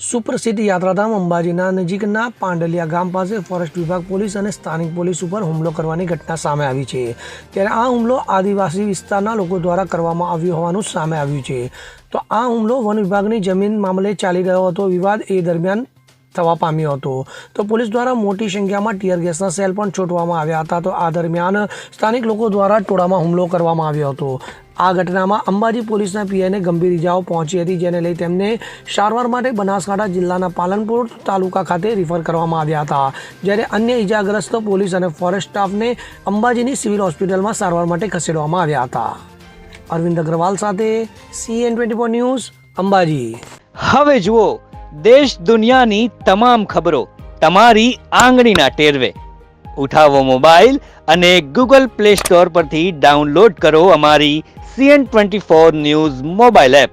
સુપ્રસિદ્ધ યાત્રાધામ અંબાજીના નજીકના પાંડલિયા ગામ પાસે ફોરેસ્ટ વિભાગ પોલીસ અને સ્થાનિક પોલીસ ઉપર હુમલો કરવાની ઘટના સામે આવી છે। ત્યારે આ હુમલો આદિવાસી વિસ્તારના લોકો દ્વારા કરવામાં આવ્યો હોવાનું સામે આવ્યું છે। તો આ હુમલો વન વિભાગની જમીન મામલે ચાલી રહ્યો હતો વિવાદ એ દરમિયાન થવા પામ્યો હતો। તો પોલીસ દ્વારા મોટી સંખ્યામાં ટીયર ગેસના સેલ પણ છોડવામાં આવ્યા હતા। તો આ દરમિયાન સ્થાનિક લોકો દ્વારા ટોળામાં હુમલો કરવામાં આવ્યો હતો। આ ઘટનામાં અંબાજી પોલીસના પીઆઈને ગંભીર ઇજાઓ પહોંચી હતી, જેને લઈ તેમને સારવાર માટે બનાસકાંઠા જિલ્લાના પાલનપુર તાલુકા ખાતે રિફર કરવામાં આવ્યા હતા, જ્યારે અન્ય ઇજાગ્રસ્ત પોલીસ અને ફોરેસ્ટ સ્ટાફને અંબાજીની સિવિલ હોસ્પિટલમાં સારવાર માટે ખસેડવામાં આવ્યા હતા। અરવિંદ અગ્રવાલ સાથે CN24 ન્યૂઝ અંબાજી। હવે જુઓ દેશ દુનિયાની તમામ ખબરો તમારી આંગળીના ટેરવે। ઉઠાવો મોબાઈલ અને ગૂગલ પ્લે સ્ટોર પરથી ડાઉનલોડ કરો અમારી CN24 ન્યૂઝ મોબાઈલ એપ।